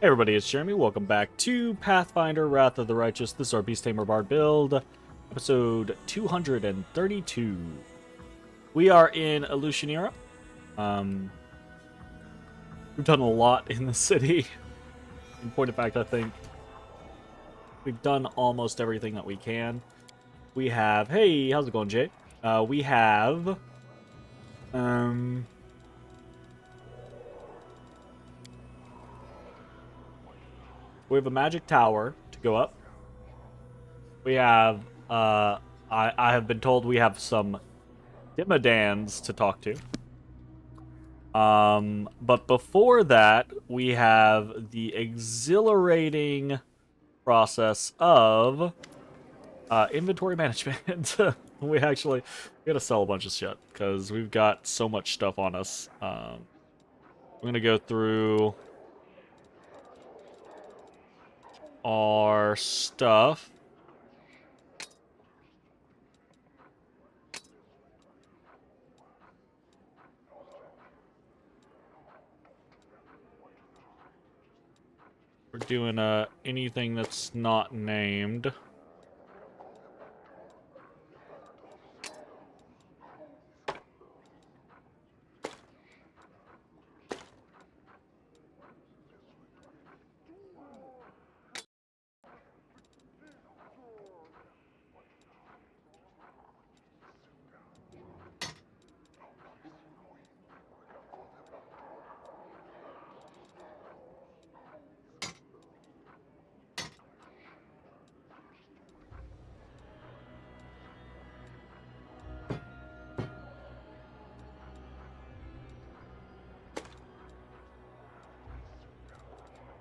Hey everybody, it's Jeremy. Welcome back to Pathfinder Wrath of the Righteous. This is our Beast Tamer Bard build, episode 232. We are in Illusionera. We've done a lot in the city. In point of fact, I think we've done almost everything that we can. We have, hey, how's it going, Jay? We have, we have a magic tower to go up. We have, I have been told we have some Dimmadans to talk to. But before that, we have the exhilarating process of inventory management. we gotta sell a bunch of shit because we've got so much stuff on us. I'm gonna go through our stuff. We're doing anything that's not named.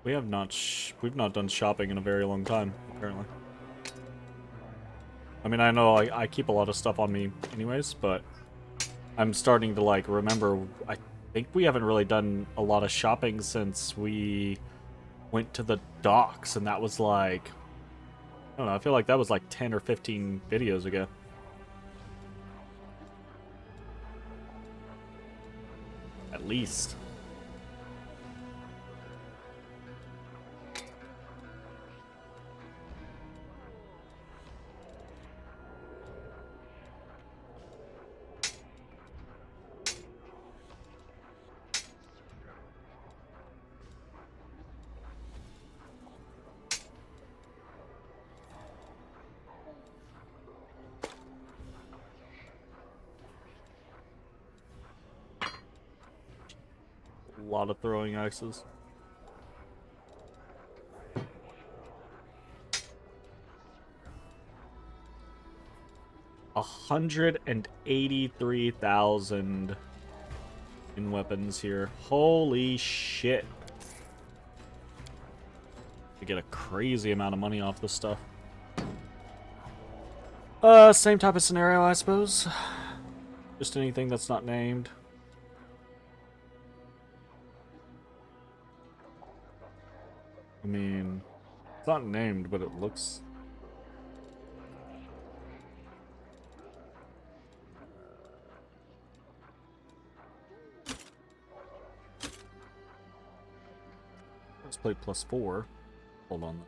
We've not done shopping in a very long time, apparently. I mean, I know I keep a lot of stuff on me anyways, but I'm starting to, like, remember, I think we haven't really done a lot of shopping since we went to the docks, and that was, like, I don't know, I feel like that was, like, 10 or 15 videos ago. At least. A lot of throwing axes. $183,000 in weapons here. Holy shit. To get a crazy amount of money off this stuff. Same type of scenario, I suppose. Just anything that's not named. I mean, it's not named, but it looks... Let's play +4. Hold on.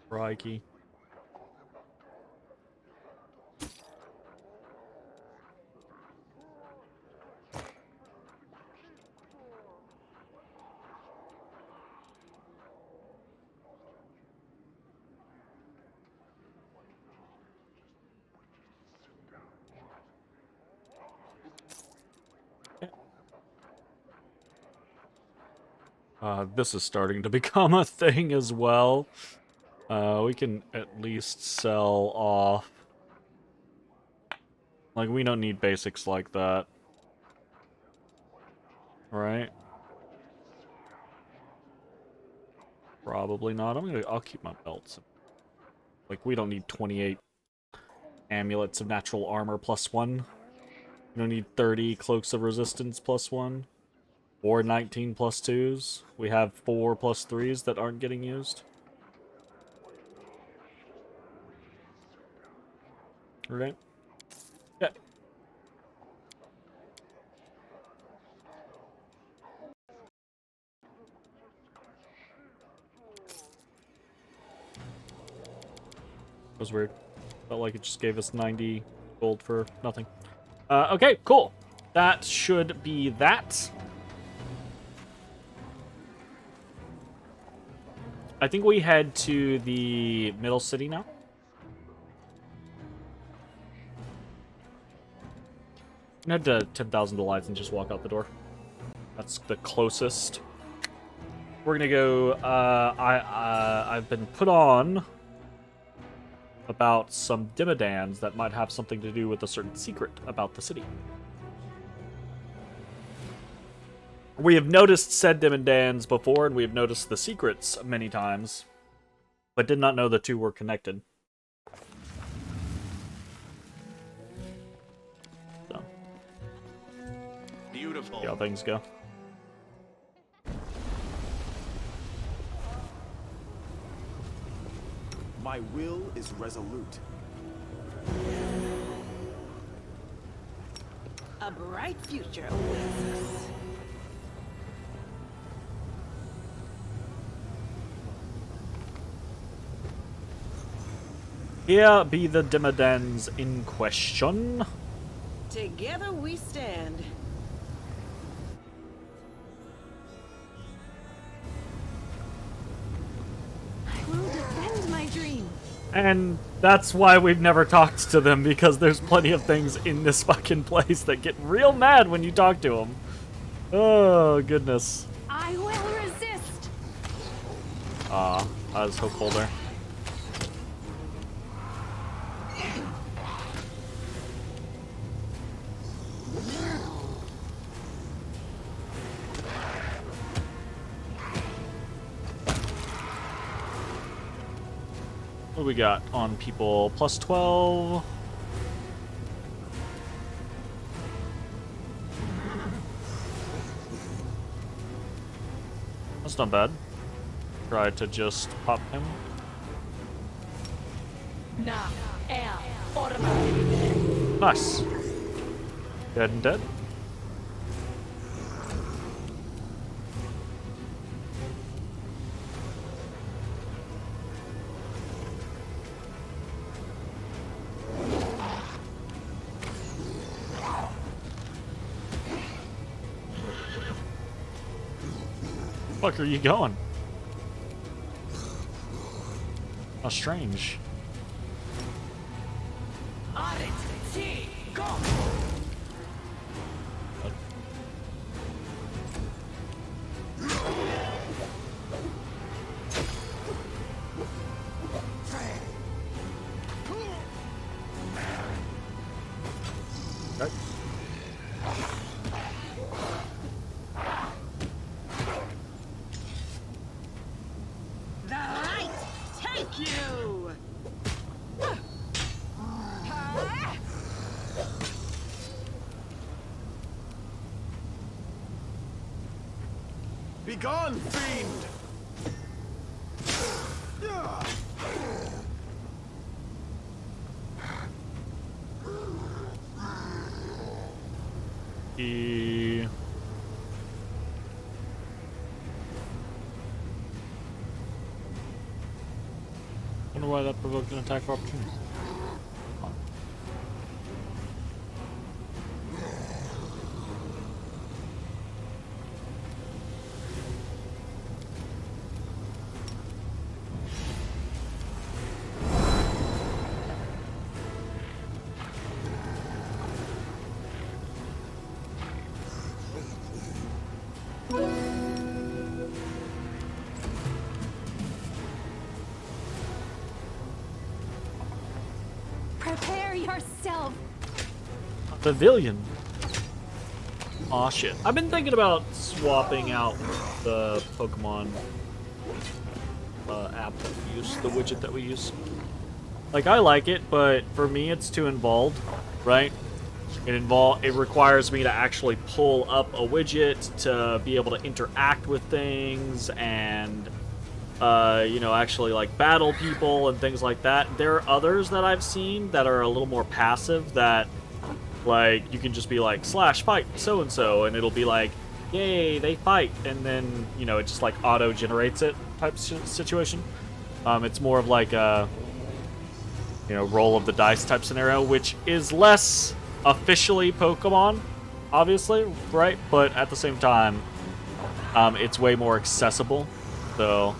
Crikey. This is starting to become a thing as well. We can at least sell off. Like, we don't need basics like that. Right? Probably not. I'll keep my belts. Like, we don't need 28 Amulets of natural armor +1. You don't need 30 cloaks of resistance +1. Or 19 +2s. We have 4 +3s that aren't getting used. Right? Yeah. That was weird. Felt like it just gave us 90 gold for nothing. Okay, cool. That should be that. I think we head to the middle city now. Head to 10,000 delights and just walk out the door. That's the closest. We're gonna go. I've been put on about some dimidans that might have something to do with a certain secret about the city. We have noticed said dimidans before, and we have noticed the secrets many times, but did not know the two were connected. So, beautiful. See how things go. My will is resolute. A bright future awaits us. Here be the dimidans in question. Together we stand. I will defend my dream. And that's why we've never talked to them, because there's plenty of things in this fucking place that get real mad when you talk to them. Oh, goodness. I will resist. I was hopeful there. What do we got on people? +12. That's not bad. Try to just pop him. Nice. Dead and dead. Fuck are you going? How strange. On it, T, go! Okay. The light, take you! Begone, fiend! He... Wonder why that provoked an attack of opportunity. Prepare yourself. Pavilion. Aw, shit. I've been thinking about swapping out the Pokemon app that we use, the widget that we use. Like, I like it, but for me, it's too involved, right? It requires me to actually pull up a widget to be able to interact with things and, you know, actually, like, battle people and things like that. There are others that I've seen that are a little more passive that, like, you can just be like, slash fight so-and-so, and it'll be like, yay, they fight, and then, you know, it just, like, auto-generates it type situation. It's more of like a, you know, roll of the dice type scenario, which is less officially Pokemon, obviously, right? But at the same time, it's way more accessible. So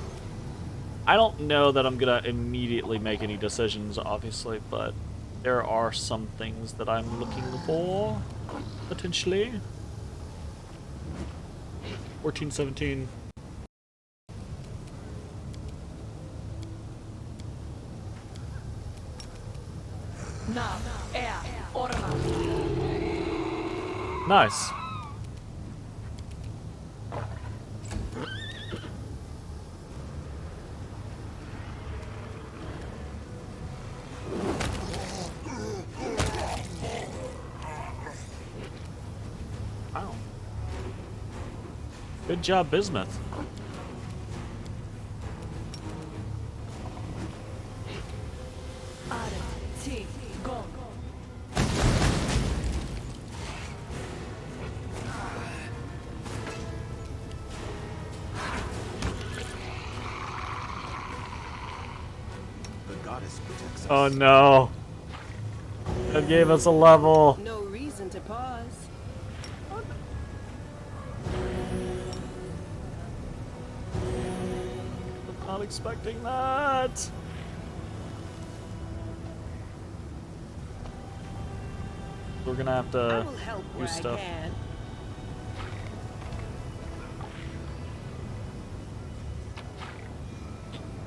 I don't know that I'm gonna immediately make any decisions, obviously, but there are some things that I'm looking for, potentially. 1417. Nice. Wow. Good job, Bismuth. The goddess protects us. Oh no. That gave us a level. No reason to pause. Not expecting that. We're gonna have I to will help do where I stuff. can.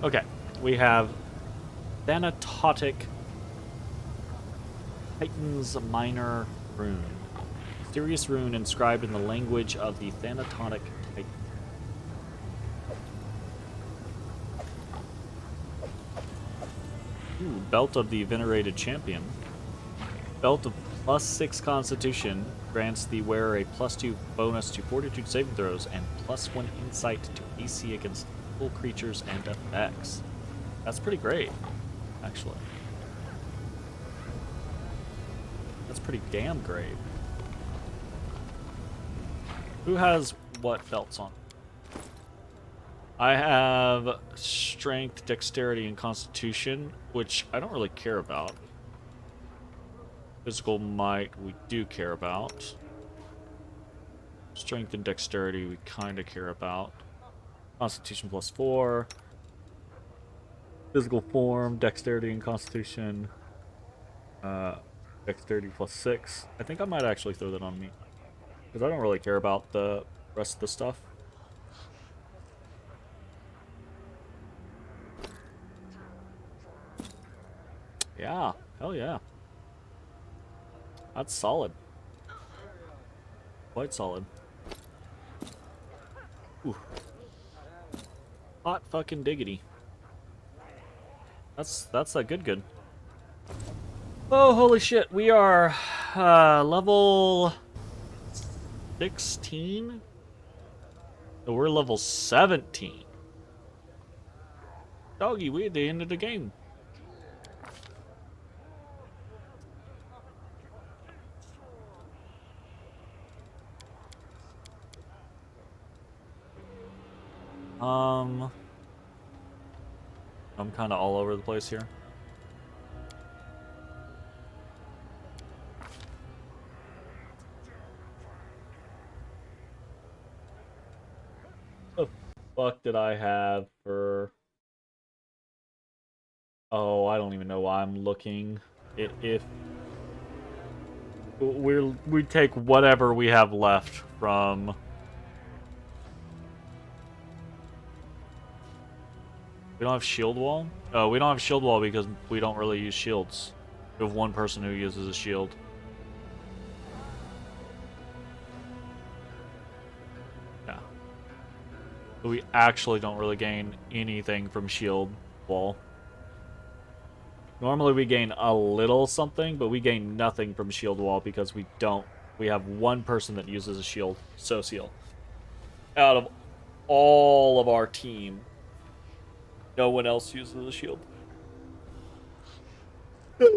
Okay, we have Thanatotic Titan's Minor Rune. Mysterious rune inscribed in the language of the Thanatotic Titan. Ooh, Belt of the Venerated Champion. Belt of +6 Constitution grants the wearer a +2 bonus to Fortitude saving throws and +1 insight to AC against evil creatures and effects. That's pretty great, actually. That's pretty damn great. Who has what belts on? I have Strength, Dexterity, and Constitution, which I don't really care about. Physical Might, we do care about. Strength and Dexterity, we kind of care about. Constitution +4. Physical Form, Dexterity, and Constitution. Dexterity +6. I think I might actually throw that on me, because I don't really care about the rest of the stuff. Yeah, hell yeah. That's solid. Quite solid. Ooh. Hot fucking diggity. That's a good. Oh, holy shit. We are level 16? So we're level 17. Doggy, we at the end of the game. I'm kind of all over the place here. What the fuck did I have for... Oh, I don't even know why I'm looking. If we take whatever we have left from... We don't have shield wall? Oh, we don't have shield wall because we don't really use shields. We have one person who uses a shield. Yeah. But we actually don't really gain anything from shield wall. Normally we gain a little something, but we gain nothing from shield wall because we don't. We have one person that uses a shield social. Out of all of our team, no one else uses a shield.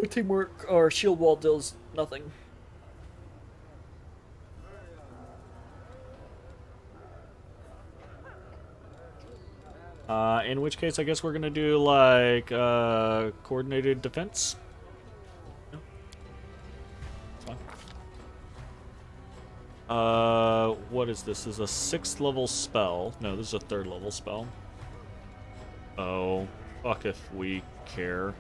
Teamwork or shield wall does nothing. In which case, I guess we're gonna do like coordinated defense. No. It's fine. What is this? This is a 6th level spell. No, this is a 3rd level spell. Oh, fuck if we care.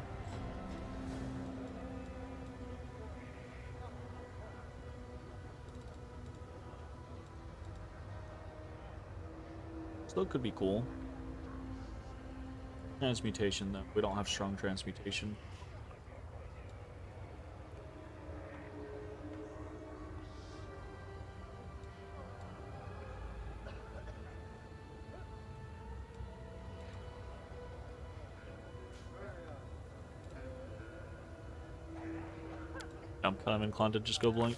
Still could be cool. Transmutation, though. We don't have strong transmutation. I'm kind of inclined to just go blank.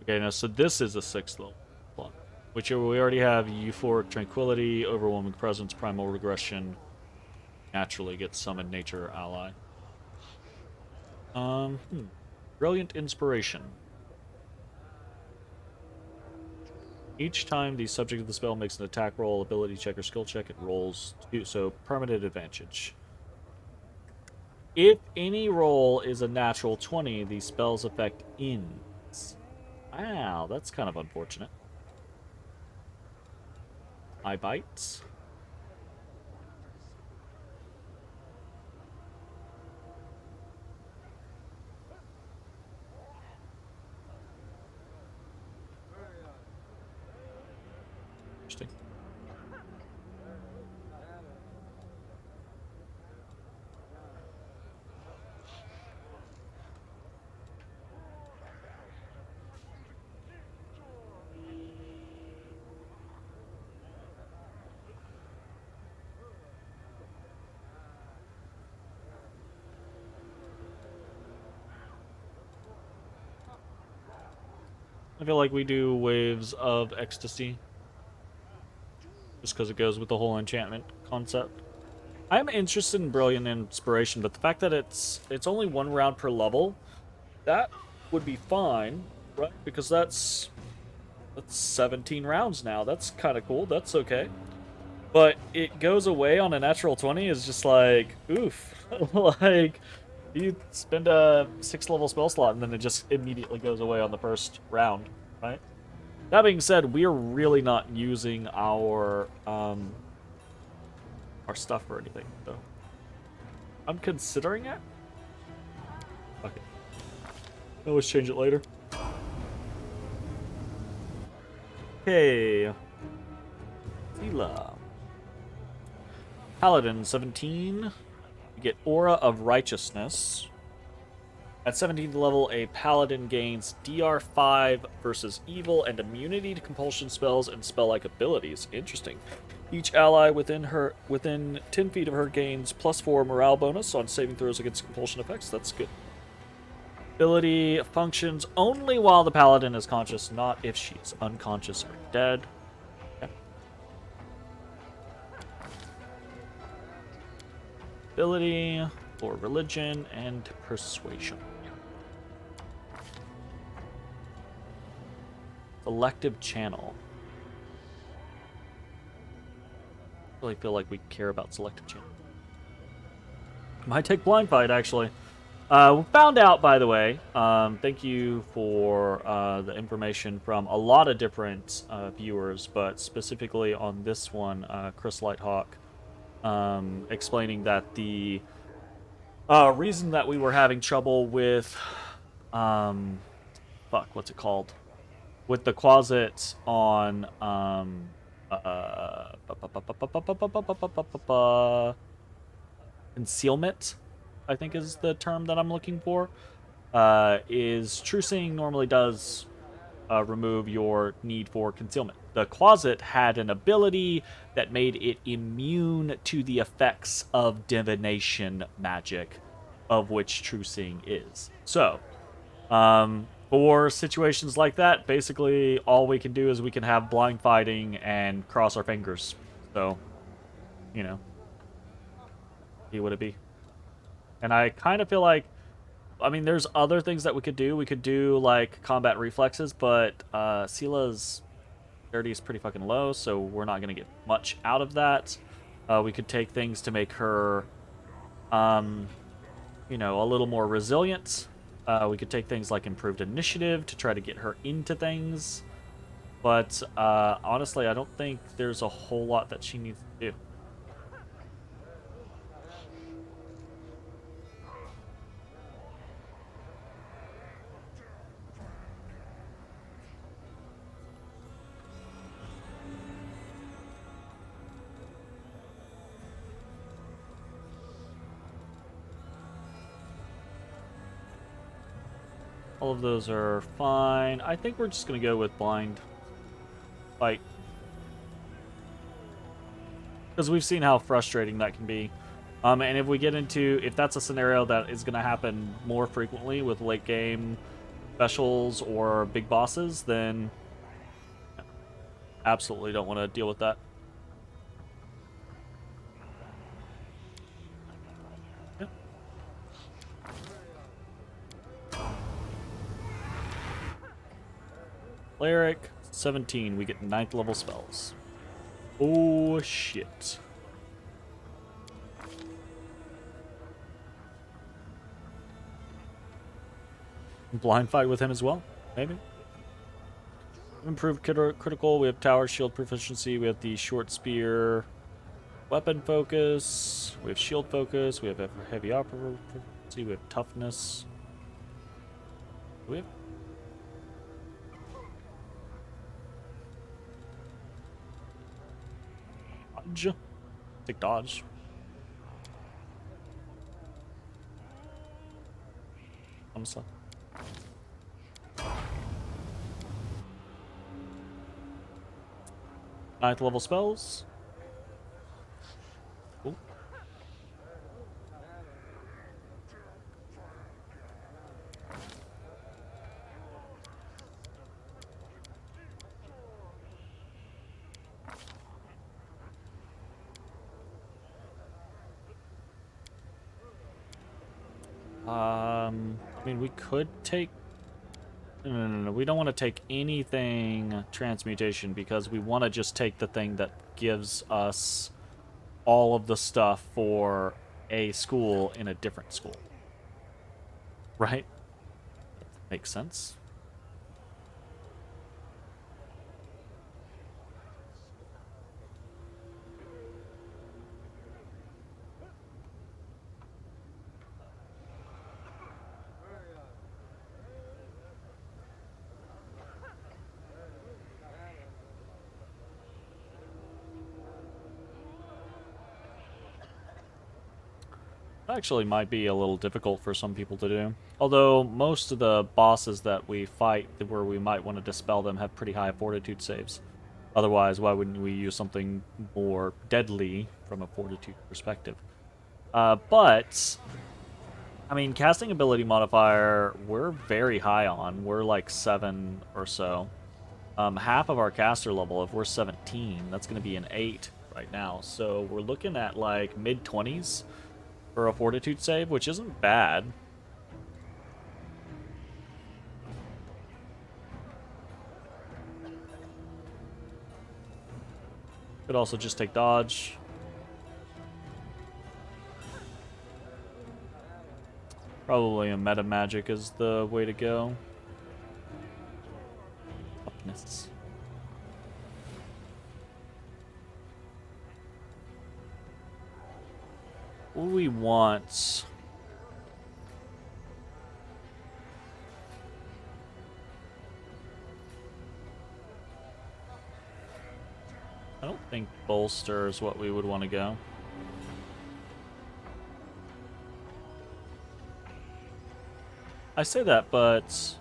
Okay, now, so this is a 6th level one, which we already have Euphoric Tranquility, Overwhelming Presence, Primal Regression. Naturally gets Summoned Nature ally. Brilliant Inspiration. Each time the subject of the spell makes an attack roll, ability check, or skill check, it rolls 2, so permanent advantage. If any roll is a natural 20, the spell's effect ends. Wow, that's kind of unfortunate. I bites. Interesting. I feel like we do Waves of Ecstasy. Just because it goes with the whole enchantment concept. I'm interested in Brilliant Inspiration, but the fact that it's only 1 round per level, that would be fine, right? Because that's 17 rounds now. That's kind of cool. That's okay. But it goes away on a natural 20 is just like, oof. Like, you spend a 6th level spell slot and then it just immediately goes away on the first round, right? That being said, we are really not using our stuff or anything, so I'm considering it. Okay, I'll always change it later. Okay, Tila. Paladin 17. You get Aura of Righteousness. At 17th level, a paladin gains DR5 versus evil and immunity to compulsion spells and spell-like abilities. Interesting. Each ally within 10 feet of her gains +4 morale bonus on saving throws against compulsion effects. That's good. Ability functions only while the paladin is conscious, not if she's unconscious or dead. Okay. Ability for religion and persuasion. Selective channel. I really feel like we care about selective channel. Might take blind fight, actually. We found out, by the way, thank you for the information from a lot of different viewers, but specifically on this one, Chris Lighthawk, explaining that the reason that we were having trouble with, what's it called? With the closet on concealment, I think is the term that I'm looking for, is True Seeing normally does remove your need for concealment. The closet had an ability that made it immune to the effects of divination magic, of which true seeing is. So, for situations like that, basically all we can do is we can have blind fighting and cross our fingers. So, you know, see what it be. And I kind of feel like, I mean, there's other things that we could do. We could do like combat reflexes, but Sila's dirty is pretty fucking low, so we're not gonna get much out of that. We could take things to make her, you know, a little more resilient. We could take things like improved initiative to try to get her into things. But honestly, I don't think there's a whole lot that she needs to do. All of those are fine. I think we're just going to go with blind fight. Because we've seen how frustrating that can be. And if we get into, if that's a scenario that is going to happen more frequently with late game specials or big bosses, then absolutely don't want to deal with that. Cleric, 17. We get 9th level spells. Oh, shit. Blind fight with him as well, maybe. Improved critical. We have tower shield proficiency. We have the short spear weapon focus. We have shield focus. We have heavy opera proficiency. We have toughness. Do we have... Dodge. Take dodge. Honestly. 9th level spells. Cool. I mean, we could take... No. We don't want to take anything transmutation because we want to just take the thing that gives us all of the stuff for a school in a different school. Right? Makes sense. Actually might be a little difficult for some people to do. Although most of the bosses that we fight where we might want to dispel them have pretty high fortitude saves. Otherwise, why wouldn't we use something more deadly from a fortitude perspective? But, I mean, casting ability modifier, we're very high on. We're like 7 or so. Half of our caster level, if we're 17, that's going to be an 8 right now. So we're looking at like mid-20s. For a fortitude save, which isn't bad. Could also just take dodge. Probably a meta magic is the way to go. Toughness. What do we want? I don't think bolster is what we would want to go. I say that, but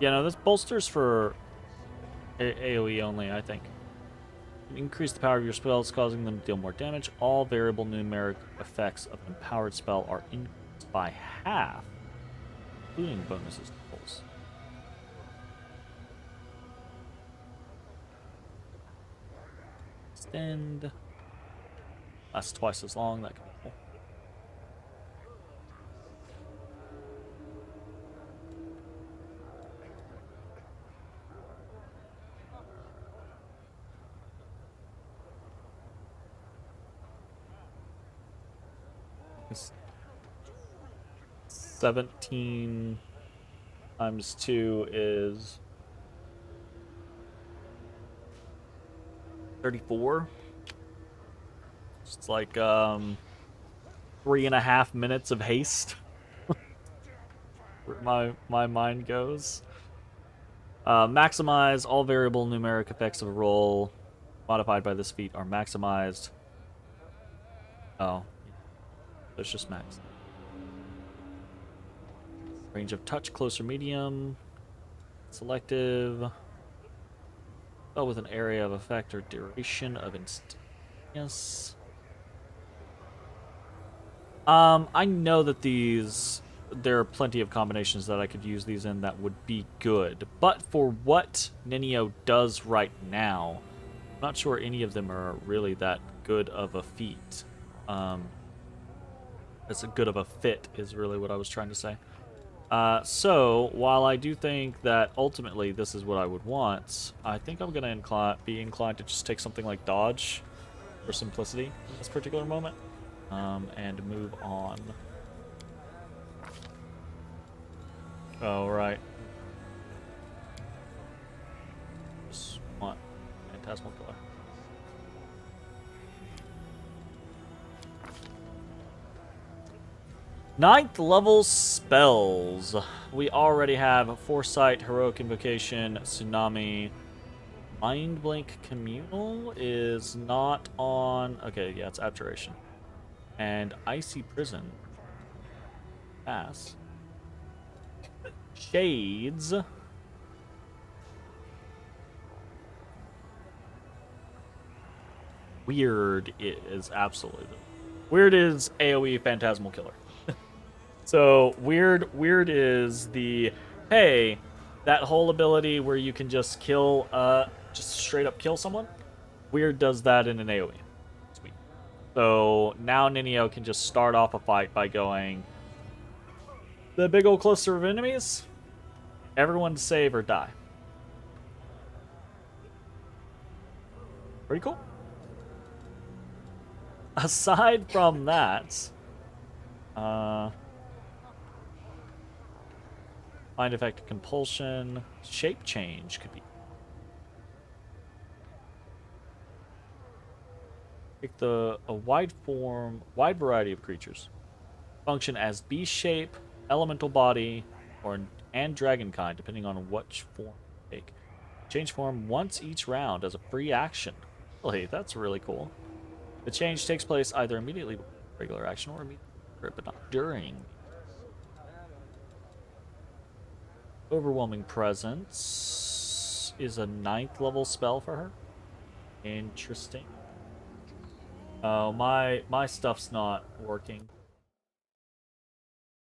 Yeah, no, this bolsters for AoE only, I think. Increase the power of your spells, causing them to deal more damage. All variable numeric effects of an empowered spell are increased by half, including bonuses to rolls. Extend. Lasts twice as long. That can be cool. It's 17 times 2 is 34. It's like 3.5 minutes of haste. Where my mind goes. Maximize all variable numeric effects of a roll modified by this feat are maximized. Oh, it's just max. Range of touch, close or medium. Selective. Spell with an area of effect or duration of instantaneous. I know that there are plenty of combinations that I could use these in that would be good. But for what Nenio does right now, I'm not sure any of them are really that good of a feat. That's a good of a fit is really what I was trying to say. So, while I do think that ultimately this is what I would want, I think I'm going to be inclined to just take something like Dodge for simplicity in this particular moment, and move on. Oh, right. Just want Phantasmal Killer. Ninth level spells. We already have Foresight, Heroic Invocation, Tsunami. Mind Blink Communal is not on... Okay, yeah, it's Abjuration. And Icy Prison. Pass. Shades. Weird is absolutely... Weird is AoE Phantasmal Killer. So, weird is the, hey, that whole ability where you can just kill, just straight up kill someone. Weird does that in an AoE. Sweet. So, now Nenio can just start off a fight by going, the big old cluster of enemies, everyone save or die. Pretty cool. Aside from that, Mind Effect Compulsion, Shape Change could be. Pick a wide variety of creatures. Function as beast shape, elemental body, and dragon kind, depending on which form you take. Change form once each round as a free action. Really, that's really cool. The change takes place either immediately before regular action or immediately, but not during. Overwhelming Presence is a 9th level spell for her. Interesting. Oh, my stuff's not working.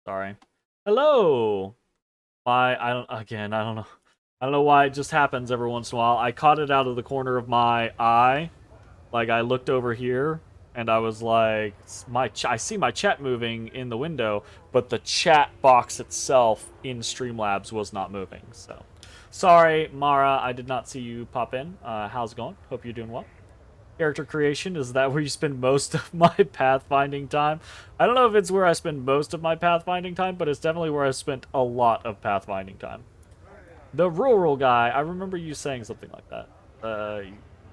Sorry. Hello. I don't know. I don't know why it just happens every once in a while. I caught it out of the corner of my eye. Like, I looked over here, and I was like, I see my chat moving in the window, but the chat box itself in Streamlabs was not moving. So, sorry, Mara, I did not see you pop in. How's it going? Hope you're doing well. Character creation, is that where you spend most of my pathfinding time? I don't know if it's where I spend most of my pathfinding time, but it's definitely where I spent a lot of pathfinding time. The rural guy, I remember you saying something like that.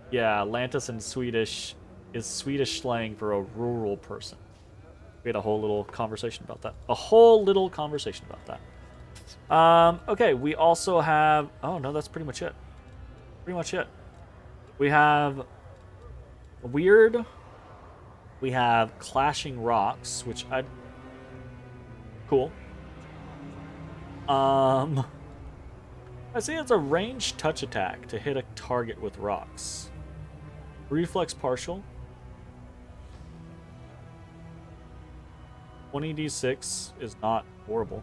Yeah, Lantis in Swedish is Swedish slang for a rural person. We had a whole little conversation about that. Okay, we also have... Oh, no, that's pretty much it. We have Weird. We have Clashing Rocks, which I... Cool. I see it's a ranged touch attack to hit a target with rocks. Reflex partial. 20d6 is not horrible.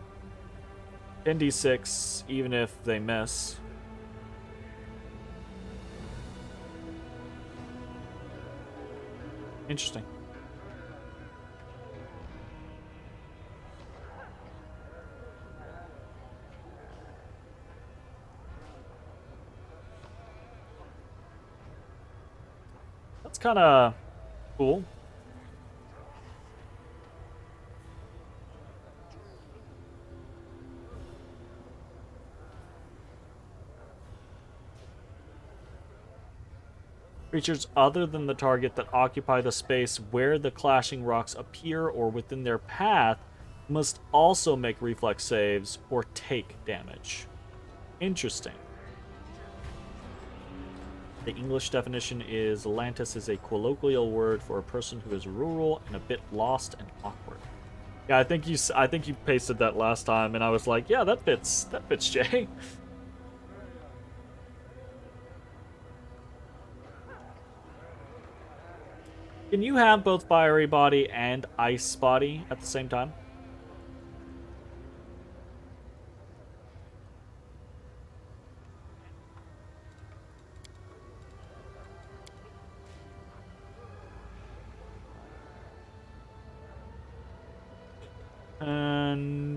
10d6 even if they miss. Interesting. That's kind of cool. Creatures other than the target that occupy the space where the clashing rocks appear or within their path must also make reflex saves or take damage. Interesting. The English definition is Atlantis is a colloquial word for a person who is rural and a bit lost and awkward. Yeah, I think you pasted that last time, and I was like, yeah, that fits, Jay. Can you have both fiery body and ice body at the same time?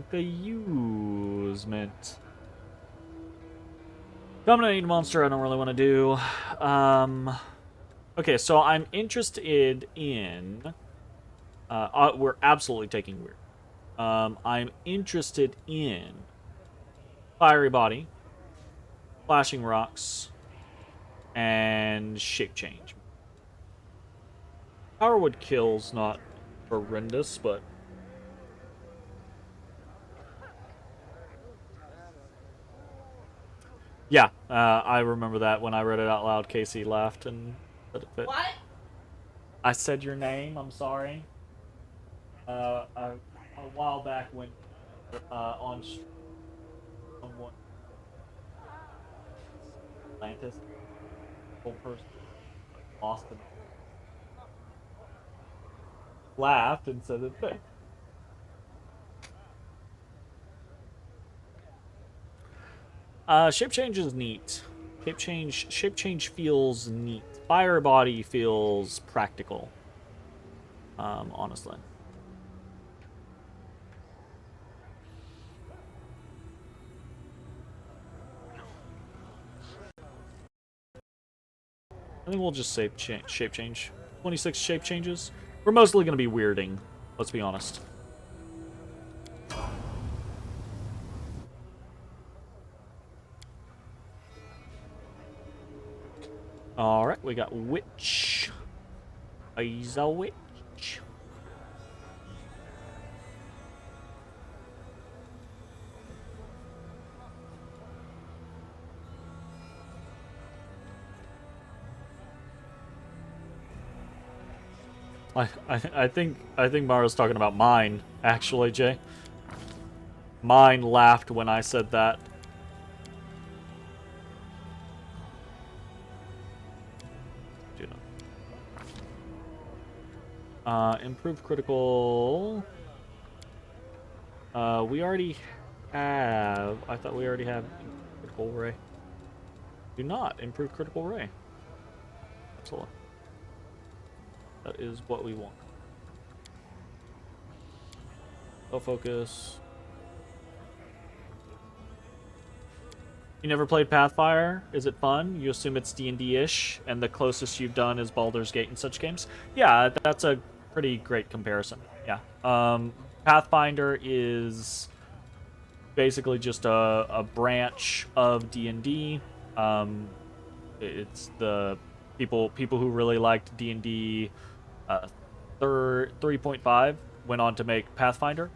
Confusement. Dominating monster I don't really want to do. Okay, so I'm interested in... we're absolutely taking weird. I'm interested in fiery body, flashing rocks, and shape change. Powerwood kill's not horrendous, but... Yeah, I remember that when I read it out loud. Casey laughed and said it fit. What? I said your name. I'm sorry. A while back when on someone Atlantis, whole person lost and laughed and said it fit. Shape change is neat. Shape change feels neat. Fire body feels practical. Honestly. I think we'll just shape change. 26 shape changes. We're mostly going to be weirding. Let's be honest. Alright, we got Witch. He's a witch. I think Mara's talking about mine, actually, Jay. Mine laughed when I said that. Improved critical. We already have. I thought we already have critical ray. Do not improve critical ray. Excellent. That is what we want. Focus. You never played Pathfinder? Is it fun? You assume it's D&D-ish, and the closest you've done is Baldur's Gate and such games? Yeah, that's a pretty great comparison. Yeah. Pathfinder is basically just a branch of D&D. It's the people who really liked D&D 3.5 went on to make Pathfinder.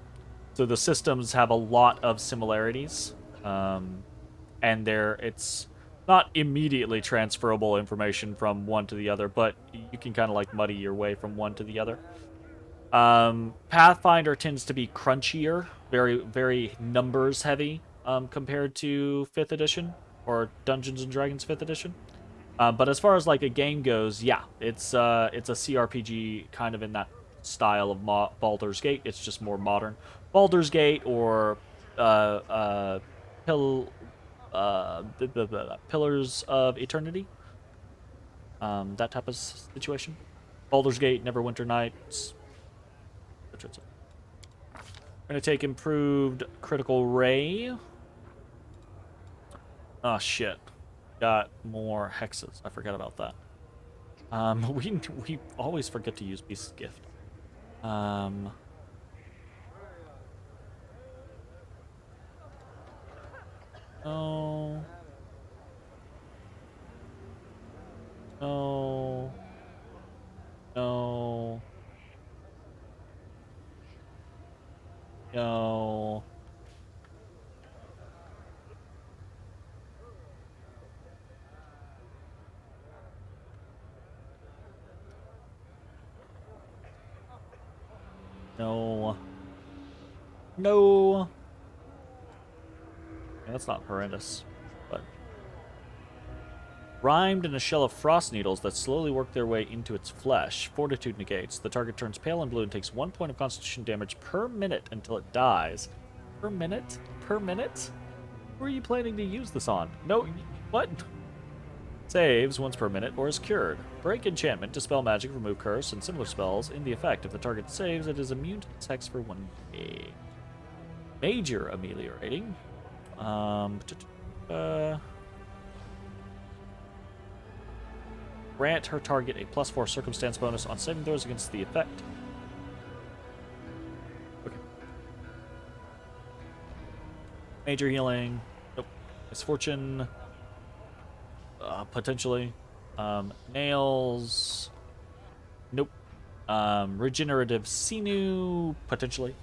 So the systems have a lot of similarities. And it's not immediately transferable information from one to the other, but you can kind of like muddy your way from one to the other. Pathfinder tends to be crunchier, very, very numbers heavy compared to 5th edition. or Dungeons and Dragons 5th edition. But as far as like a game goes, yeah, it's a CRPG kind of in that style of Baldur's Gate. It's just more modern. Baldur's Gate or Pillars of Eternity. That type of situation. Baldur's Gate, Neverwinter Nights. We're gonna take improved critical ray. Oh shit. Got more hexes. I forgot about that. We always forget to use Beast's Gift. No. No. No. No. No. No. Yeah, that's not horrendous, but rhymed in a shell of frost needles that slowly work their way into its flesh. Fortitude negates. The target turns pale and blue and takes 1 point of constitution damage per minute until it dies. Per minute? Per minute? Who are you planning to use this on? No, what? Saves once per minute or is cured. Break enchantment, dispel magic, remove curse, and similar spells in the effect. If the target saves, it is immune to this hex for 1 day. Major ameliorating. Grant her target a +4 circumstance bonus on saving throws against the effect. Okay. Major healing. Nope. Misfortune. Potentially. Nails. Nope. Regenerative sinew. Potentially.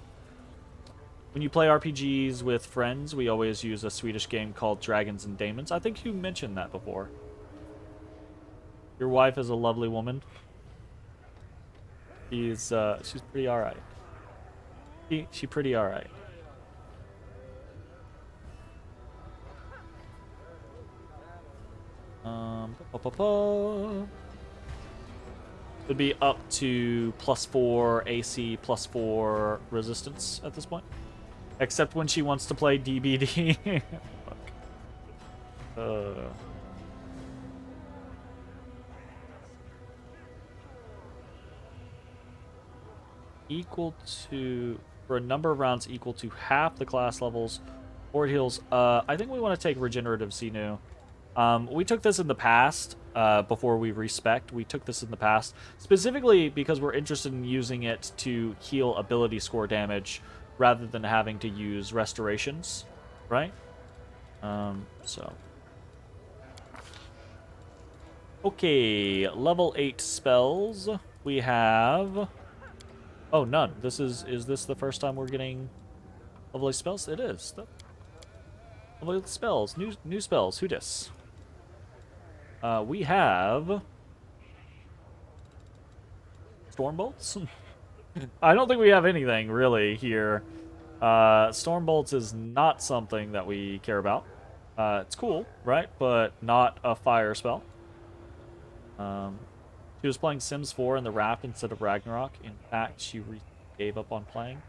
When you play RPGs with friends, we always use a Swedish game called Dragons and Daemons. I think you mentioned that before. Your wife is a lovely woman. She's pretty alright. She pretty alright. Would be up to +4 AC, +4 resistance at this point. Except when she wants to play DBD. Equal to, for a number of rounds equal to half the class levels, or it heals. I think we want to take Regenerative Sinew. We took this in the past, before we respect. We took this in the past, specifically because we're interested in using it to heal ability score damage, rather than having to use restorations, right? So. Okay, level 8 spells. We have... Oh, none. Is this the first time we're getting level 8 spells? It is. Level 8 spells. New spells. Who dis? We have... Storm Bolts? I don't think we have anything, really, here. Storm Bolts is not something that we care about. It's cool, right? But not a fire spell. She was playing Sims 4 in the Wrath instead of Ragnarok. In fact, she gave up on playing.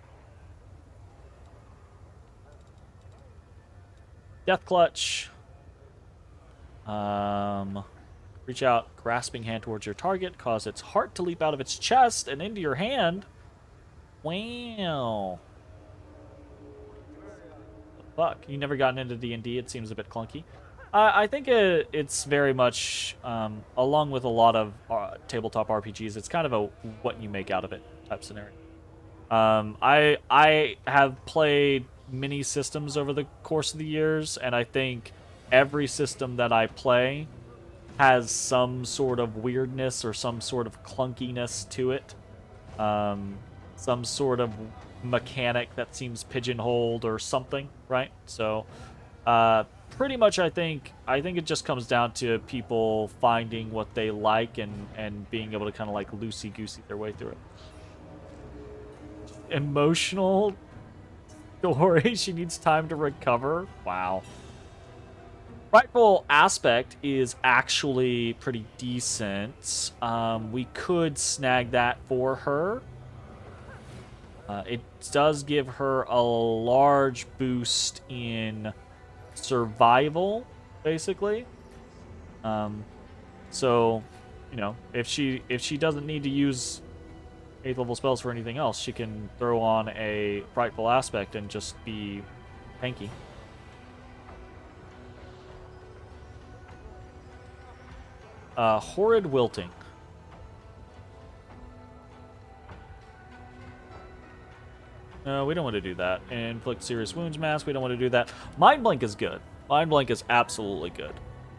Death Clutch. Reach out, grasping hand towards your target. Cause its heart to leap out of its chest and into your hand. Wow. Fuck, you never gotten into D&D. It seems a bit clunky. I think it's very much, along with a lot of tabletop RPGs, it's kind of a what you make out of it type scenario. I have played many systems over the course of the years, and I think every system that I play has some sort of weirdness or some sort of clunkiness to it. Some sort of mechanic that seems pigeonholed or something, right? So, pretty much I think it just comes down to people finding what they like and being able to kind of like loosey-goosey their way through it. Emotional story. She needs time to recover. Wow. Frightful Aspect is actually pretty decent. We could snag that for her. It does give her a large boost in survival, basically. So, you know, if she doesn't need to use 8th level spells for anything else, she can throw on a Frightful Aspect and just be tanky. Horrid Wilting. No, we don't want to do that. Inflict Serious Wounds Mask, we don't want to do that. Mind Blank is good. Mind Blank is absolutely good.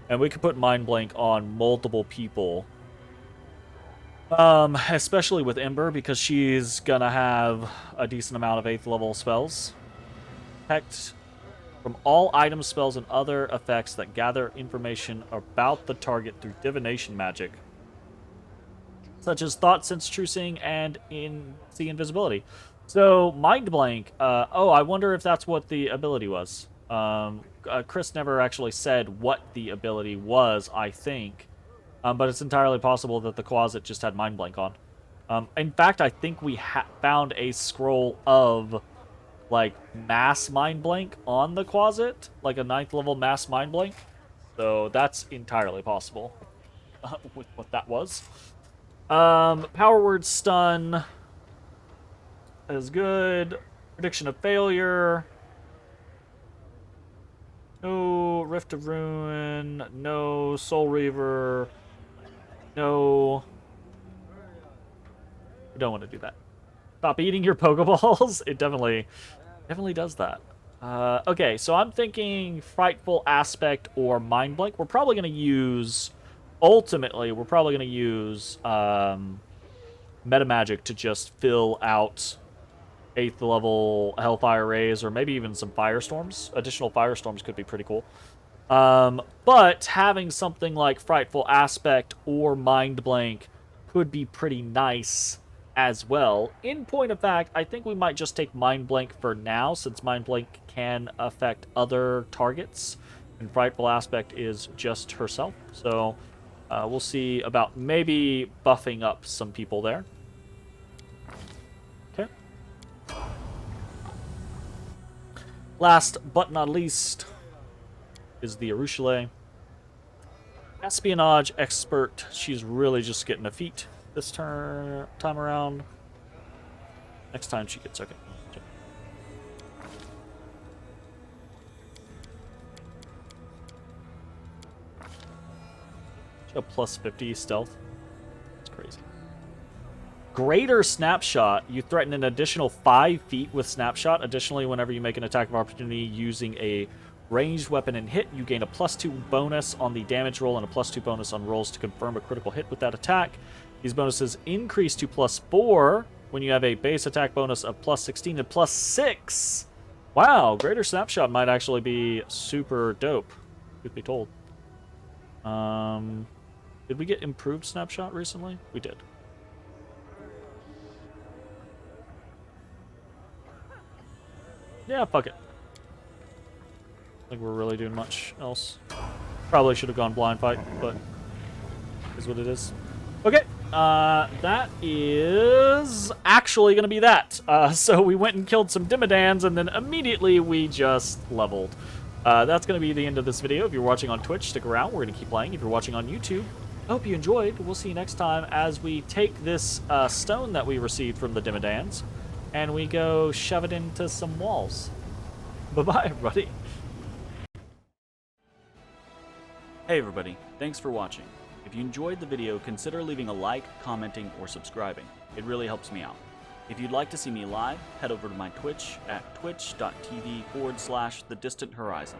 And we could put Mind Blank on multiple people. Especially with Ember, because she's gonna have a decent amount of 8th level spells. Protect from all items, spells, and other effects that gather information about the target through divination magic, such as Thought, Sense, True Seeing, and See Invisibility. So, Mind Blank, I wonder if that's what the ability was. Chris never actually said what the ability was, I think. But it's entirely possible that the closet just had Mind Blank on. In fact, I think we found a scroll of, like, mass Mind Blank on the closet. Like a 9th level mass Mind Blank. So that's entirely possible with what that was. Power Word Stun is good. Prediction of Failure. No Rift of Ruin. No Soul Reaver. No. We don't want to do that. Stop eating your Pokeballs. It definitely does that. Okay, so I'm thinking Frightful Aspect or Mind Blank. We're probably going to use... Ultimately, we're probably going to use Meta Magic to just fill out 8th level Hellfire Rays, or maybe even some Firestorms. Additional Firestorms could be pretty cool. But having something like Frightful Aspect or Mind Blank could be pretty nice as well. In point of fact, I think we might just take Mind Blank for now, since Mind Blank can affect other targets, and Frightful Aspect is just herself. So we'll see about maybe buffing up some people there. Okay. Last but not least is the Arushale. Espionage Expert. She's really just getting a feat this time around. Next time she gets okay. She got plus 50 stealth. That's crazy. Greater Snapshot. You threaten an additional 5 feet with Snapshot. Additionally, whenever you make an attack of opportunity using a ranged weapon and hit, you gain a +2 bonus on the damage roll and a +2 bonus on rolls to confirm a critical hit with that attack. These bonuses increase to +4 when you have a base attack bonus of +16 and +6. Wow, Greater Snapshot might actually be super dope, truth be told. Did we get improved Snapshot recently? We did. Yeah, fuck it. I think we're really doing much else. Probably should have gone blind fight, but is what it is. Okay, that is actually going to be that. So we went and killed some Dimidans, and then immediately we just leveled. That's going to be the end of this video. If you're watching on Twitch, stick around. We're going to keep playing. If you're watching on YouTube, I hope you enjoyed. We'll see you next time as we take this stone that we received from the Dimidans, and we go shove it into some walls. Bye-bye, everybody. Hey everybody, thanks for watching. If you enjoyed the video, consider leaving a like, commenting, or subscribing. It really helps me out. If you'd like to see me live, head over to my Twitch at twitch.tv/thedistanthorizon.